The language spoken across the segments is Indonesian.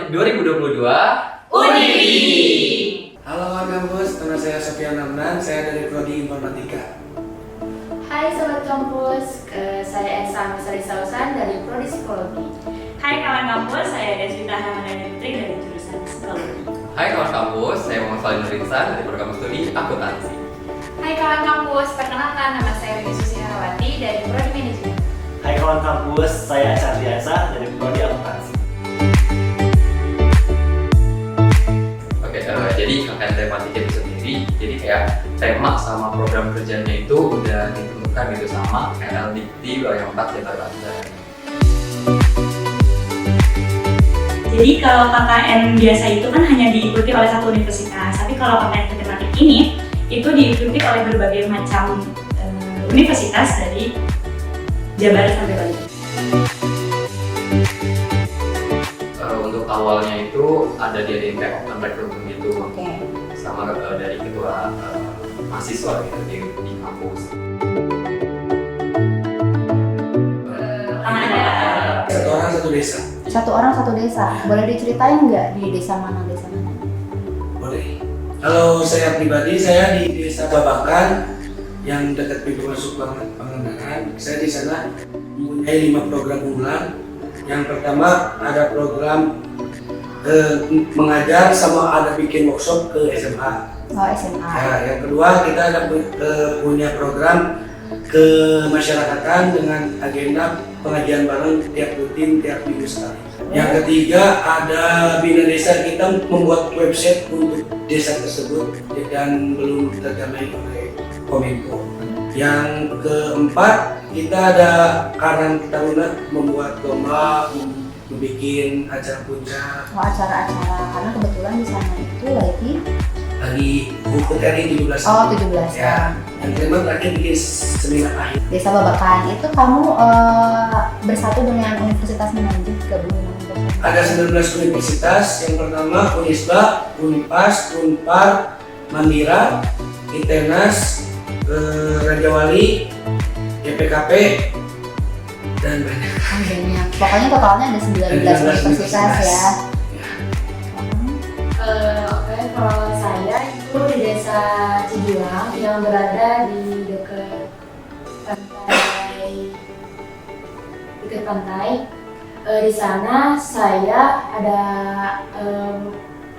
2022 Univi. Halo warga kampus, nama saya Sofian Ramdan, saya dari Prodi Informatika. Hai Sobat Kampus, saya Esa Mesari Sausan dari Prodi Psikologi. Hai kawan kampus, saya Deswita Ramadhani Putri dari jurusan Psikologi. Hai kawan kampus, saya Muhammad Salim Nurinsan dari program studi akuntansi. Hai kawan kampus, perkenalkan nama saya Winnie Susi Harawati dari Prodi Manajemen. Hai kawan kampus, saya Charliasa dari Prodi Akuntansi. Oke, jadi KKN tematiknya itu sendiri, jadi kayak tema sama program kerjanya itu udah ditentukan gitu sama LDikti yang 4 ya Tata. Jadi kalau KKN biasa itu kan hanya diikuti oleh satu universitas, tapi kalau KKN tematik ini itu diikuti oleh berbagai macam universitas dari Jawa Barat sampai Bali. Untuk awalnya itu ada di kayak open recruitment gitu, sama dari ketua mahasiswa gitu di kampus. Satu orang satu desa. Satu orang satu desa. Boleh diceritain nggak di desa mana? Boleh. Kalau saya pribadi, saya di desa Babakan yang dekat pintu masuk Pangandaran. Saya di sana mempunyai 5 program unggulan. Yang pertama ada program mengajar sama ada bikin workshop ke SMA. Oh, SMA. Ya, yang kedua kita ada punya program kemasyarakatan dengan agenda pengajian bareng tiap rutin tiap minggu sekali. Yang ketiga ada Bina Desa, kita membuat website untuk desa tersebut dan belum terdamai oleh Kominfo. Yang keempat kita ada Karang Taruna membuat lomba, membuat acara puncak. Oh, acara-acara karena kebetulan di sana itu Lagi buku dari 17. Oh, 17. Ya. Yang kelima terakhir bikin seminar akhir. Desa Babakan itu kamu bersatu dengan universitas mana aja? Gabung dengan universitas? Ada 19 universitas. Yang pertama Unisba, Unpas, Unpar, Mandira, Itenas, Raja Wali, YPKP, dan banyak. Oh, banyak. Pokoknya totalnya ada 19 universitas ya. Oke, kalau saya itu di desa Cijulang yang berada di dekat pantai. Di sana saya ada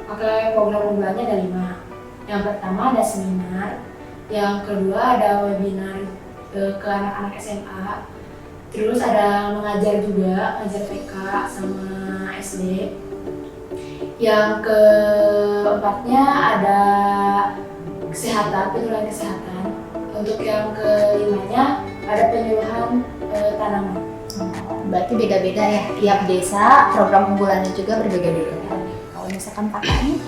pakai program unggulannya ada 5. Yang pertama ada seminar, yang kedua ada webinar ke anak-anak SMA, terus ada mengajar juga, ngajar TK sama SD. Yang keempatnya ada kesehatan, penyuluhan kesehatan. Untuk yang kelimanya ada penyuluhan tanaman. Berarti beda-beda ya, tiap desa program unggulannya juga berbeda-beda. Kalau misalkan kakaknya?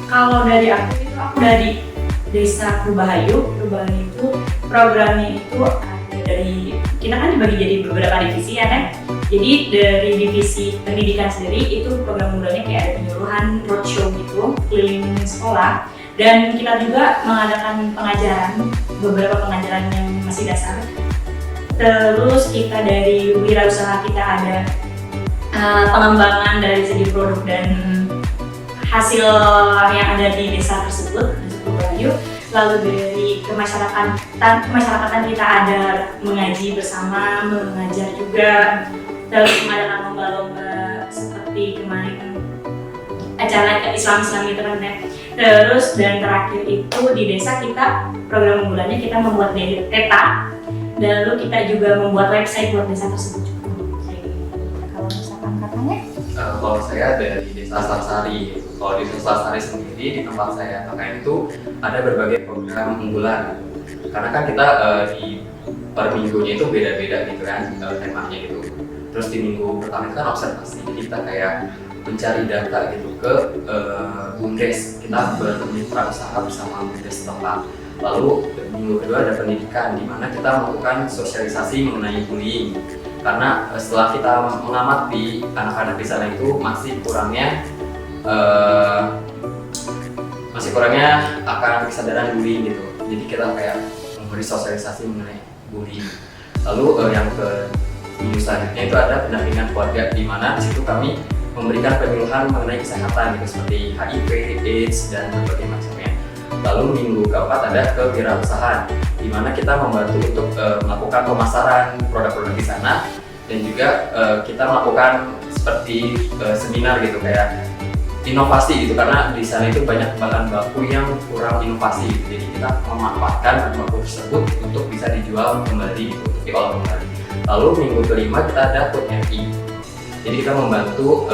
Kalau dari aku dari Desa Perubahayu. Perubahayu itu programnya itu ada dari, kita kan dibagi jadi beberapa divisi ya kan. Jadi dari divisi pendidikan sendiri itu program unggulannya kayak ada penyuluhan roadshow gitu, keliling sekolah. Dan kita juga mengadakan pengajaran, beberapa pengajaran yang masih dasar. Terus kita dari wirausaha kita ada pengembangan dari segi produk dan hasil yang ada di desa tersebut, Desa Perubahayu. Lalu dari kemasyarakatan kita ada mengaji bersama, mengajar juga. Terus mengadakan lomba-lomba seperti kemarin acara Islam gitu kan ya. Terus dan terakhir itu di desa kita program unggulannya kita membuat peta. Lalu kita juga membuat website buat desa tersebut juga. Kalau misalkan kakaknya? Kalau saya dari Desa Selasari. Kalau di Desa Selasari sendiri di tempat saya KKN itu ada berbagai program unggulan. Karena kan kita di per minggunya itu beda-beda gitu kan temanya gitu. Terus di minggu pertama itu kan observasi. Jadi kita kayak mencari data gitu ke BUMDes. Kita bermitra usaha bersama BUMDes setempat. Lalu minggu kedua ada pendidikan, di mana kita melakukan sosialisasi mengenai bullying. Karena setelah kita mengamati anak-anak di sana itu masih kurangnya akan kesadaran bullying gitu. Jadi kita kayak memberi sosialisasi mengenai bullying. Lalu yang ke minggu selanjutnya itu ada pendampingan keluarga, di mana di situ kami memberikan penyuluhan mengenai kesehatan gitu seperti HIV, AIDS dan berbagai macamnya. Lalu minggu keempat ada kewirausahaan, di mana kita membantu untuk melakukan pemasaran produk-produk di sana dan juga kita melakukan seperti seminar gitu kayak inovasi gitu, karena di sana itu banyak bahan baku yang kurang inovasi gitu. Jadi kita memanfaatkan bahan baku tersebut untuk bisa dijual kembali gitu, untuk diolah kembali. Lalu minggu kelima kita ada Food RI. Jadi kita membantu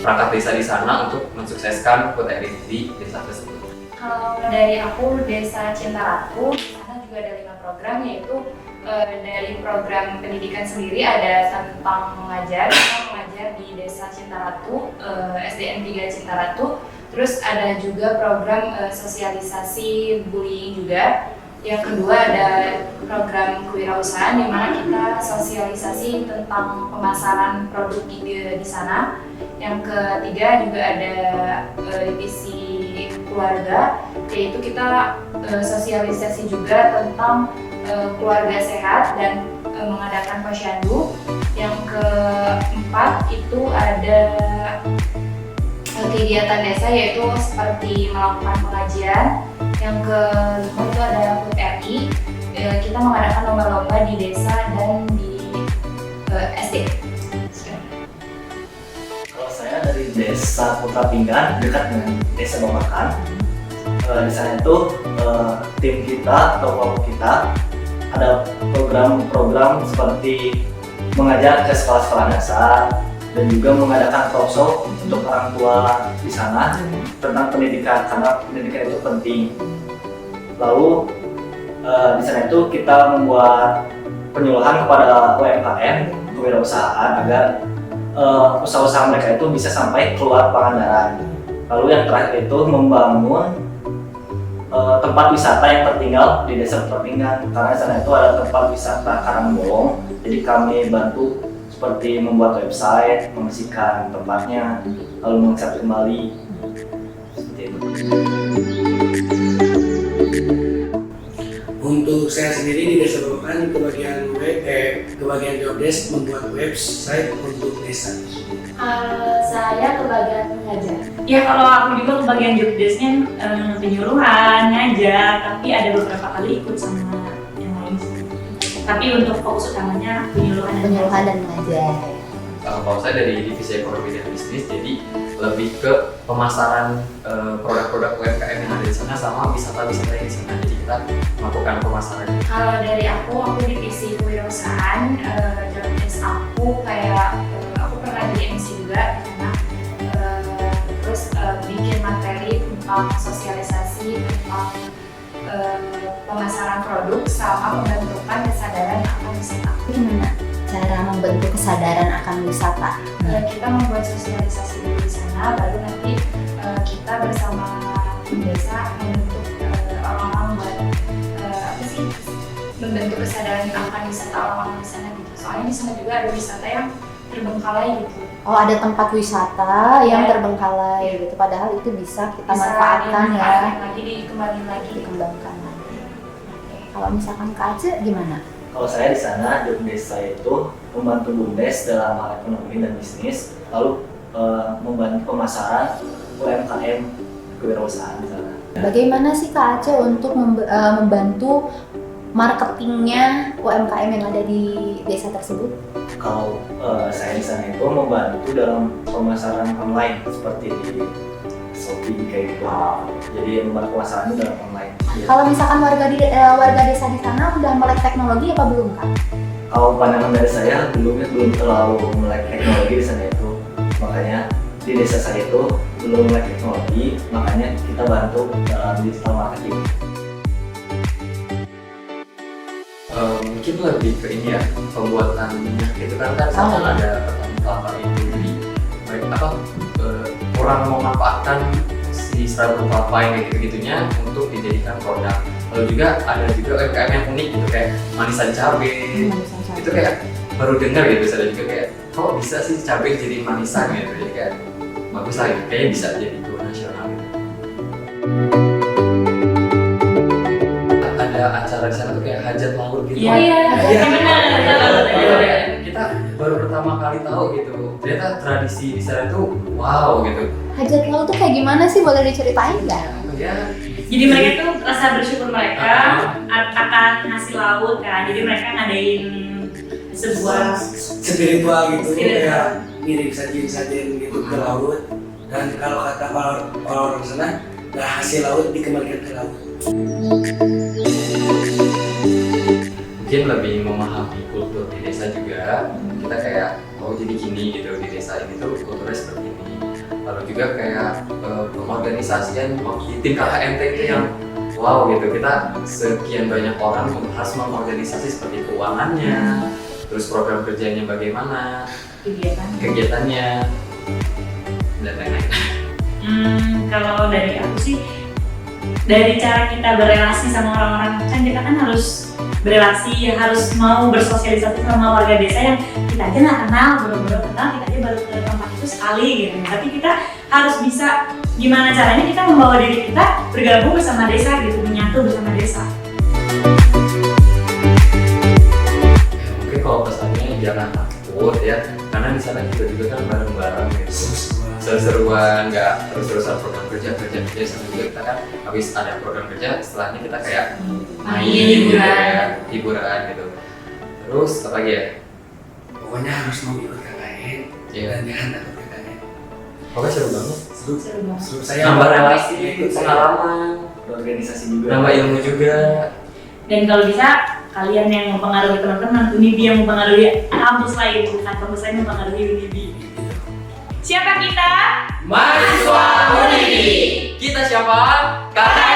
perangkat desa di sana untuk mensukseskan Food RI di desa tersebut. Kalau dari aku Desa Cinta Ratu, di sana juga ada 5 program, yaitu dari program pendidikan sendiri ada tentang mengajar, kita mengajar di Desa Cinta Ratu, SDN 3 Cinta Ratu. Terus ada juga program sosialisasi bullying juga. Yang kedua ada program kewirausahaan, di mana kita sosialisasi tentang pemasaran produk di sana. Yang ketiga juga ada divisi keluarga, yaitu kita sosialisasi juga tentang keluarga sehat dan mengadakan posyandu. Yang keempat itu ada kegiatan desa, yaitu seperti melakukan pengajian. Yang kelima itu ada Food RI, kita mengadakan lomba-lomba di desa dan di SD. Kalau saya dari Desa Putra Pinggan, dekat dengan Desa Bamakan. Di sana itu tim kita atau kelompok kita ada program-program seperti mengajar ke sekolah-sekolah dasar dan juga mengadakan talkshow untuk orang tua di sana tentang pendidikan, karena pendidikan itu penting. Lalu di sana itu kita membuat penyuluhan kepada UMKM, kewirausahaan, agar usaha-usaha mereka itu bisa sampai keluar Pangandaran. Lalu yang terakhir itu membangun tempat wisata yang tertinggal di Desa Putra Pinggan, karena di sana itu ada tempat wisata Karangbolong. Jadi kami bantu seperti membuat website, membersihkan tempatnya, lalu mengecat kembali. Seperti itu. Untuk saya sendiri di Desa Bamakan kebagian jobdesk membuat website untuk desa. Saya kebagian mengajar. Ya kalau aku juga kebagian job desk-nya penyuluhan, ngajar, tapi ada beberapa kali ikut sama yang lain. Tapi untuk fokus utamanya Penyuluhan dan mengajar. Kalau saya dari divisi ekonomi dan bisnis, jadi lebih ke pemasaran produk-produk UMKM yang ada di sana sama wisata-wisata yang di sana. Jadi kita melakukan pemasaran. Kalau dari aku divisi kewirausahaan, job desk aku kayak aku pernah di MC juga di sana. Terus bikin materi tentang sosialisasi tentang pemasaran produk sama pembentukan kesadaran akan wisata. Gimana cara membentuk kesadaran akan wisata? Kita membuat sosialisasi dulu di sana, baru nanti kita bersama tim desa membentuk orang-orang buat membentuk kesadaran akan wisata orang-orang di sana gitu. Soalnya di sana juga ada wisata yang terbengkalai gitu. Oh, ada tempat wisata yang terbengkalai gitu. Padahal itu bisa kita manfaatkan ya, lagi dikembangin lagi. dikembangkan lagi. Oke. Kalau misalkan Kak Ace gimana? Kalau saya di sana job desk saya itu membantu BUMDes dalam hal ekonomi dan bisnis, lalu membantu pemasaran UMKM kewirausahaan di sana. Bagaimana sih Kak Ace untuk membantu marketingnya UMKM yang ada di desa tersebut? Kalau saya di sana itu membantu dalam pemasaran online seperti di Shopee kayak gitu. Jadi membantu pemasaran dalam online. Kalau misalkan warga desa di sana udah melek teknologi apa belum Kak? Kalau pandangan dari saya belum terlalu melek teknologi di sana itu, makanya di desa saya itu belum melek teknologi, makanya kita bantu dalam digital marketing. Mungkin lebih ke ini ya, pembuatan minyak gitu kan misalkan ada petani kelapa itu jadi kurang memanfaatkan si serabut kelapa yang kayak gitu-gitunya untuk dijadikan produk. Lalu juga ada juga UMKM yang unik gitu kayak manisan cabai. Itu kayak baru dengar gitu, ada juga kayak kok bisa sih cabai jadi manisan gitu, jadi kayak bagus lah gitu, kayaknya bisa jadi go nasional gitu. Ada acara di sana tuh kayak hajat laut gitu. Iya, benar. Kita baru pertama kali tahu gitu. Ternyata tradisi di sana tuh wow gitu. Hajat laut tuh kayak gimana sih, boleh diceritain nggak? Ya, Jadi mereka tuh rasa bersyukur mereka akan hasil laut kan. Jadi mereka ngadain sebuah spiritual gitu, Spiritual. kayak ngirim sajian-sajian gitu ke laut. Dan kalau kata orang sana, hasil laut dikembalikan ke laut. mungkin lebih memahami kultur di desa juga. Kita kayak oh jadi gini gitu, di desa ini tuh kulturnya seperti ini. Lalu juga kayak pengorganisasian di tim KKMT itu yang wow gitu, kita sekian banyak orang harus mengorganisasi seperti keuangannya, terus program kerjanya bagaimana, kegiatannya dan lain-lain. Kalau dari aku sih, dari cara kita berelasi sama orang-orang, kan kita kan harus berelasi, harus mau bersosialisasi sama warga desa yang kita aja nggak kenal, baru-baru kenal, kita aja baru ke tempat itu sekali gitu. Tapi kita harus bisa, gimana caranya kita membawa diri kita bergabung bersama desa gitu, menyatu bersama desa. Ya, mungkin kalau pesannya jangan takut ya, karena di sana juga kan bareng-bareng gitu. Seru-seruan, nggak terus-terusan program kerja sama juga kita kan habis ada program kerja, setelahnya kita kayak main gitu ya, hiburan gitu. Terus apa lagi ya? Pokoknya harus mau ikut KKN dan jangan takut KKN. Pokoknya seru banget. Seru banget. Seru saya Nambah relasi, ikut pengalaman, Organisasi juga. nambah ilmu juga. Dan kalau bisa kalian yang mempengaruhi teman-teman, Unibi yang mempengaruhi kampus lain, bukan kampus lain mempengaruhi Unibi. Siapa kita? Mahasiswa Unibi. Kita siapa? KKN.